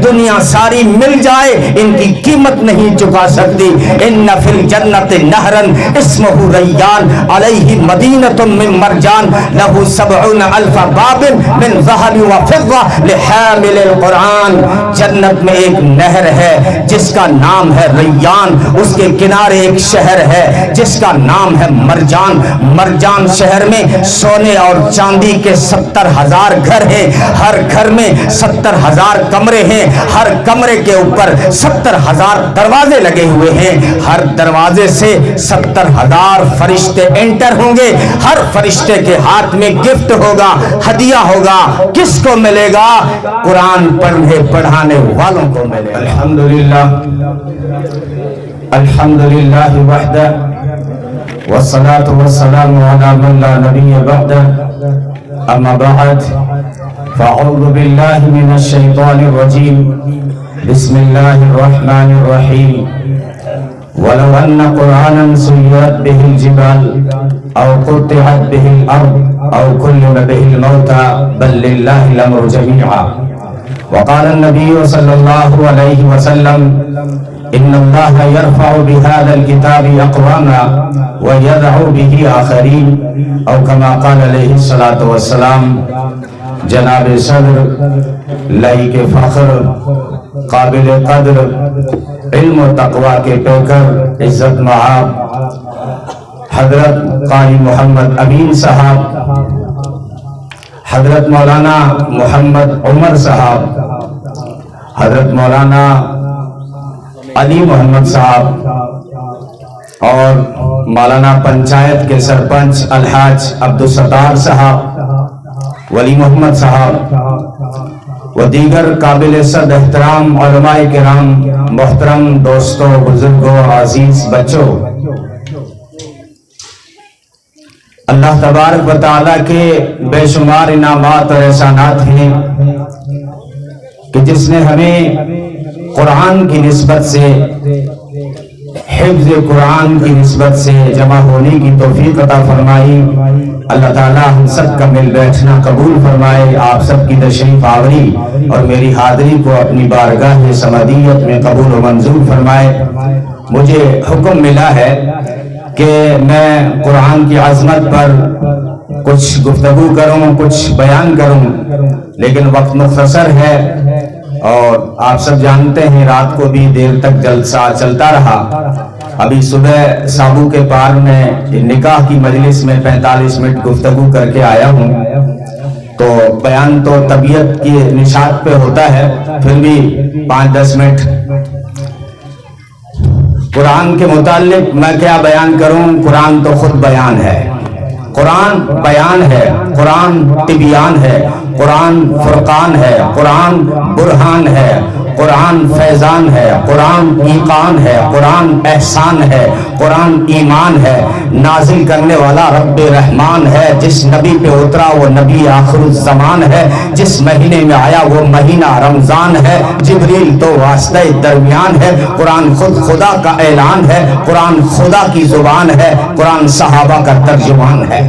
دنیا ساری مل جائے ان کی قیمت نہیں چکا سکتی. ان فی الجنت نہرن اسمہ ریان علیہ مدینۃ من مرجان لہ 70,000 باب من ذہب و فضہ لحامل القرآن. جنت میں ایک نہر ہے جس کا نام ہے ریان، اس کے کنارے ایک شہر ہے جس کا نام ہے مرجان. مرجان شہر میں سونے اور چاندی کے 70,000 گھر ہیں، ہر گھر میں 70,000 کمرے ہیں، ہر کمرے کے اوپر 70,000 دروازے لگے ہوئے ہیں، ہر دروازے سے 70,000 فرشتے انٹر ہوں گے. ہر فرشتے کے ہاتھ میں گفٹ ہوگا، ہدیہ ہوگا. کس کو ملے گا؟ قرآن پڑھانے والوں کو ملے گا. الحمدللہ الحمدللہ وحدہ والصلاة والسلام على من لا نبی بعدہ. اما بعد فاعوذ باللہ من الشیطان الرجیم. بسم اللہ الرحمن الرحیم. ولو ان قرآنا سیرت به الجبال او قطعت به الارض او کلم به الموتى بل للہ الامر جميعا. وقال النبي صلى الله عليه وسلم ان الله يرفع بهذا الكتاب اقواما ويدع به آخرين او كما قال عليه الصلاة والسلام. جناب صدر لائق فخر قابل قدر علم و تقوی کے پیکر عزت معاب حضرت قاری محمد امین صاحب، حضرت مولانا محمد عمر صاحب، حضرت مولانا علی محمد صاحب اور مولانا پنچایت کے سرپنچ الحاج عبدالستار صاحب، ولی محمد صاحب و دیگر قابل صد احترام علماء کرام، محترم دوستوں، بزرگوں، عزیز بچوں، اللہ تبارک و تعالیٰ کے بے شمار انعامات اور احسانات ہیں کہ جس نے ہمیں قرآن کی نسبت سے، حفظ قرآن کی نسبت سے جمع ہونے کی توفیق عطا فرمائی. اللہ تعالیٰ ہم سب کا مل بیٹھنا قبول فرمائے، آپ سب کی تشریف آوری اور میری حاضری کو اپنی بارگاہ سمدیت میں قبول و منظور فرمائے. مجھے حکم ملا ہے کہ میں قرآن کی عظمت پر کچھ گفتگو کروں، کچھ بیان کروں، لیکن وقت مختصر ہے اور آپ سب جانتے ہیں رات کو بھی دیر تک جلسہ چلتا رہا. ابھی صبح سابو کے پار میں نکاح کی مجلس میں 45 منٹ گفتگو کر کے آیا ہوں. تو بیان تو طبیعت کی نشاط پہ ہوتا ہے، پھر بھی 5-10 منٹ قرآن کے متعلق میں کیا بیان کروں. قرآن تو خود بیان ہے، قرآن بیان ہے، قرآن طبیان ہے، قرآن فرقان ہے، قرآن برہان ہے، قرآن فیضان ہے، قرآن ایقان ہے، قرآن احسان ہے، قرآن ایمان ہے. نازل کرنے والا رب رحمان ہے، جس نبی پہ اترا وہ نبی آخر الزمان ہے، جس مہینے میں آیا وہ مہینہ رمضان ہے. جبریل تو واسطہ درمیان ہے. قرآن خود خدا کا اعلان ہے، قرآن خدا کی زبان ہے، قرآن صحابہ کا ترجمان ہے.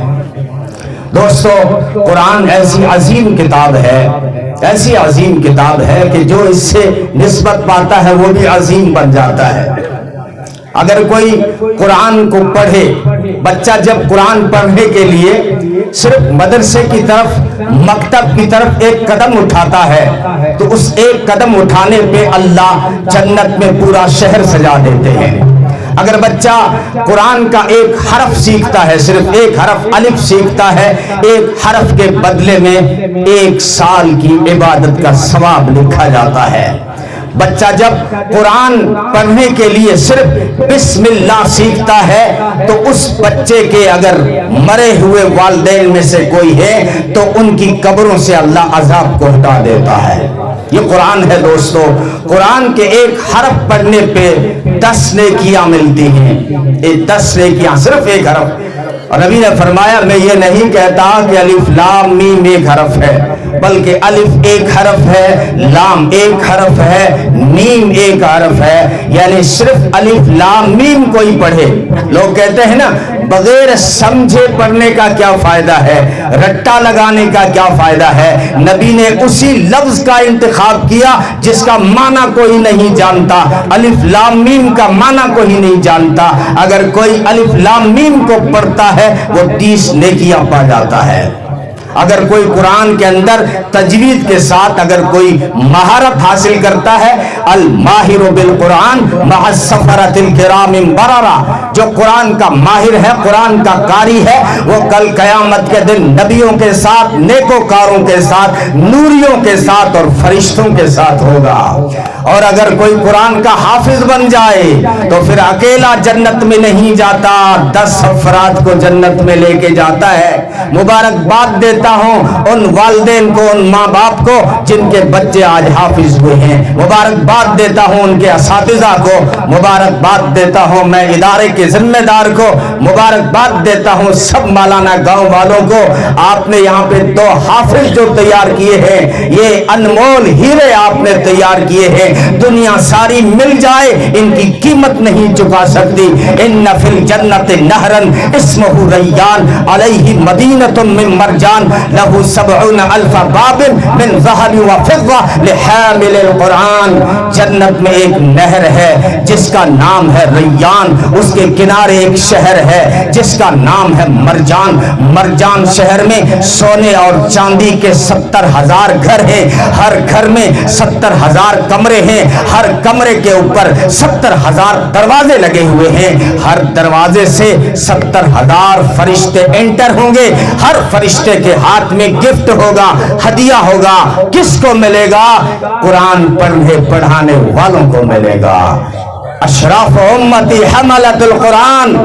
دوستو، قرآن ایسی عظیم کتاب ہے، ایسی عظیم کتاب ہے کہ جو اس سے نسبت پاتا ہے وہ بھی عظیم بن جاتا ہے. اگر کوئی قرآن کو پڑھے، بچہ جب قرآن پڑھنے کے لیے صرف مدرسے کی طرف، مکتب کی طرف ایک قدم اٹھاتا ہے تو اس ایک قدم اٹھانے پہ اللہ جنت میں پورا شہر سجا دیتے ہیں. اگر بچہ قرآن کا ایک حرف سیکھتا ہے، صرف ایک حرف الف سیکھتا ہے، ایک حرف کے بدلے میں 1 سال کی عبادت کا ثواب لکھا جاتا ہے. بچہ جب قرآن پڑھنے کے لیے صرف بسم اللہ سیکھتا ہے تو اس بچے کے اگر مرے ہوئے والدین میں سے کوئی ہے تو ان کی قبروں سے اللہ عذاب کو ہٹا دیتا ہے. یہ قرآن ہے دوستو. قرآن کے ایک حرف پڑھنے پہ 10 نیکیاں ملتی ہیں. 10 نیکیاں صرف ایک حرف. اور نبی نے فرمایا میں یہ نہیں کہتا کہ الف لام میم ایک حرف ہے، بلکہ الف ایک حرف ہے، لام ایک حرف ہے، میم ایک حرف ہے. یعنی صرف الف لام میم کوئی پڑھے. لوگ کہتے ہیں نا بغیر سمجھے پڑھنے کا کیا فائدہ ہے، رٹا لگانے کا کیا فائدہ ہے؟ نبی نے اسی لفظ کا انتخاب کیا جس کا معنی کوئی نہیں جانتا، الف لام میم کا معنی کوئی نہیں جانتا، اگر کوئی الف لام میم کو پڑھتا ہے وہ 30 نیکیاں پا جاتا ہے۔ اگر کوئی قرآن کے اندر تجوید کے ساتھ اگر کوئی مہارت حاصل کرتا ہے، الماہر بالقرآن مع السفرۃ الکرام بررہ، جو قرآن کا ماہر ہے، قرآن کا قاری ہے، وہ کل قیامت کے دن نبیوں کے ساتھ، نیکوکاروں کے ساتھ، نوریوں کے ساتھ اور فرشتوں کے ساتھ ہوگا۔ اور اگر کوئی قرآن کا حافظ بن جائے تو پھر اکیلا جنت میں نہیں جاتا، 10 افراد کو جنت میں لے کے جاتا ہے۔ مبارکباد دیتا ہوں ان والدین کو، ان ماں باپ کو جن کے بچے آج حافظ ہوئے ہیں، مبارکباد دیتا ہوں ان کے اساتذہ کو، مبارکباد دیتا ہوں میں ادارے کے ذمہ دار کو، مبارکباد دیتا ہوں سب مولانا گاؤں والوں کو۔ آپ نے یہاں پہ 2 حافظ جو تیار کیے ہیں، یہ انمول ہیرے آپ نے تیار کیے ہیں، دنیا ساری مل جائے ان کی قیمت نہیں چکا سکتی۔ ان فی الجنت نہرن اسمہ ریان علیہ مدینۃ من مرجان لہ 70,000 باب من ذہب و فضہ لحامل القرآن۔ جنت میں ایک نہر ہے جس کا نام ہے ریان، اس کے کنارے ایک شہر ہے جس کا نام ہے مرجان۔ مرجان شہر میں سونے اور چاندی کے 70,000 گھر ہیں، ہر گھر میں 70,000 کمرے ہیں، ہر کمرے کے اوپر 70,000 دروازے لگے ہوئے ہیں، ہر دروازے سے 70,000 فرشتے انٹر ہوں گے، ہر فرشتے کے ہاتھ میں گفٹ ہوگا، ہدیہ ہوگا۔ کس کو ملے گا؟ قرآن پڑھانے والوں کو ملے گا۔ اشراف امتی حملت القرآن،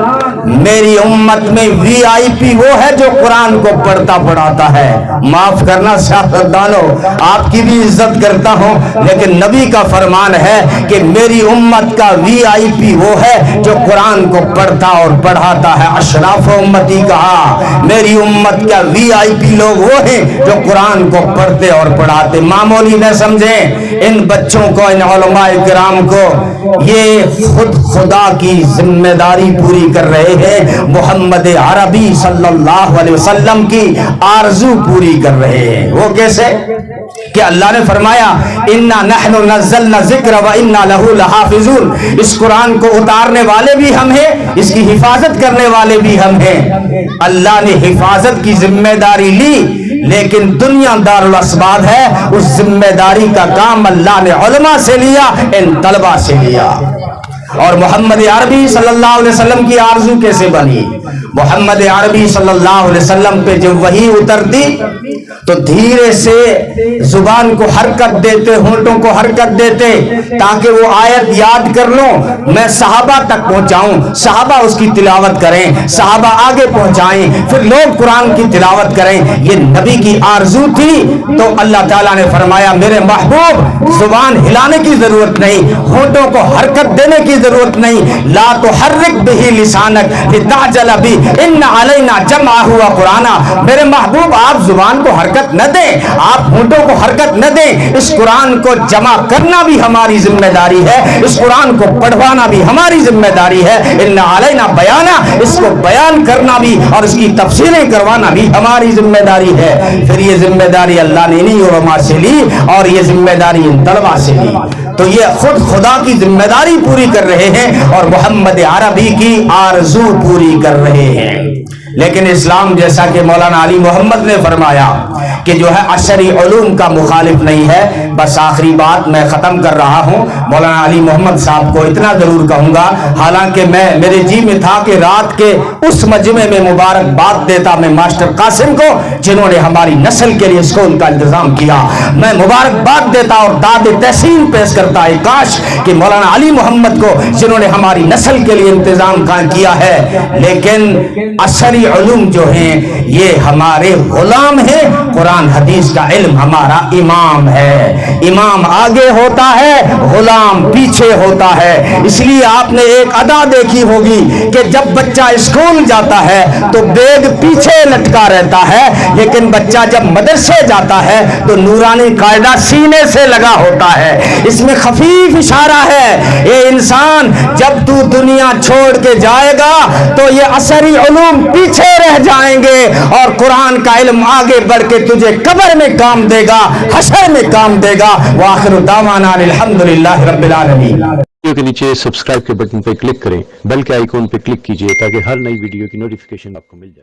میری امت میں وی آئی پی وہ ہے جو قرآن کو پڑھتا پڑھاتا ہے۔ معاف کرنا سیاستدانوں، آپ کی بھی عزت کرتا ہوں، لیکن نبی کا فرمان ہے کہ میری امت کا وی آئی پی وہ ہے جو قرآن کو پڑھتا اور پڑھاتا ہے۔ اشراف امتی کہا، میری امت کا وی آئی پی لوگ وہ ہیں جو قرآن کو پڑھتے اور پڑھاتے۔ معمولی نہ سمجھیں ان بچوں کو، ان علماء کرام کو، یہ خود خدا کی ذمہ داری پوری کر رہے ہیں، محمد عربی صلی اللہ علیہ وسلم کی آرزو پوری کر رہے ہیں۔ وہ کیسے کہ اللہ نے فرمایا انا نحن نزلنا الذکر وانا لہ لحافظون، اس قرآن کو اتارنے والے بھی ہم ہیں، اس کی حفاظت کرنے والے بھی ہم ہیں۔ اللہ نے حفاظت کی ذمہ داری لی، لیکن دنیا دار الاسباب ہے، اس ذمہ داری کا کام اللہ نے علماء سے لیا، ان طلبہ سے لیا۔ اور محمد عربی صلی اللہ علیہ وسلم کی آرزو کیسے بنی؟ محمد عربی صلی اللہ علیہ وسلم پہ جب وحی اترتی تو دھیرے سے زبان کو حرکت دیتے، ہونٹوں کو حرکت دیتے تاکہ وہ آیت یاد کر لوں، میں صحابہ تک پہنچاؤں، صحابہ اس کی تلاوت کریں، صحابہ آگے پہنچائیں، پھر لوگ قرآن کی تلاوت کریں۔ یہ نبی کی آرزو تھی، تو اللہ تعالیٰ نے فرمایا میرے محبوب زبان ہلانے کی ضرورت نہیں، ہونٹوں کو حرکت دینے کی ضرورت نہیں، لا تحرک بہ لسانک لتعجل بہ ان علینا جمعہ و قرآنا۔ میرے محبوب آپ زبان کو حرکت نہ دیں، آپ ہونٹوں کو حرکت نہ دیں، اس قرآن کو جمع کرنا بھی ہماری ذمہ داری ہے، اس قرآن کو پڑھوانا بھی ہماری ذمہ داری ہے، ان علینا بیانا، اس کو بیان کرنا بھی اور اس کی تفسیریں کروانا بھی ہماری ذمہ داری ہے۔ پھر یہ ذمہ داری اللہ نے انہی علماء سے لی اور یہ ذمہ داری ان طلباء سے لی، تو یہ خود خدا کی ذمہ داری پوری کر رہے ہیں اور محمد عربی کی آرزو پوری کر رہے ہیں۔ لیکن اسلام جیسا کہ مولانا علی محمد نے فرمایا کہ جو ہے عشری علوم کا مخالف نہیں ہے۔ بس آخری بات میں ختم کر رہا ہوں، مولانا علی محمد صاحب کو اتنا ضرور کہوں گا، حالانکہ میرے جی میں تھا کہ رات کے اس مجمع میں مبارکباد دیتا میں ماسٹر قاسم کو جنہوں نے ہماری نسل کے لیے اسکول کا انتظام کیا، میں مبارکباد دیتا اور داد تحسین پیش کرتا ہے کاش کہ مولانا علی محمد کو جنہوں نے ہماری نسل کے لیے انتظام کیا ہے۔ لیکن عشری اثری علوم جو ہیں یہ ہمارے غلام ہیں، قرآن حدیث کا علم ہمارا امام ہے، امام آگے ہوتا ہے غلام پیچھے ہوتا ہے۔ اس لیے آپ نے ایک ادا دیکھی ہوگی کہ جب بچہ اسکول جاتا ہے تو بیگ پیچھے لٹکا رہتا ہے، لیکن بچہ جب مدرسے جاتا ہے تو نورانی قاعدہ سینے سے لگا ہوتا ہے۔ اس میں خفیف اشارہ ہے، یہ انسان جب تو دنیا چھوڑ کے جائے گا تو یہ اثری علوم پیچھے رہ جائیں گے اور قرآن کا علم آگے بڑھ کے تجھے قبر میں کام دے گا، حشر میں کام دے گا۔ وآخر دعوانا الحمدللہ رب العالمین۔ ویڈیو کے نیچے سبسکرائب کے بٹن پہ کلک کریں، بیل کے آئیکن پہ کلک کیجئے تاکہ ہر نئی ویڈیو کی نوٹیفیکیشن آپ کو مل جائے۔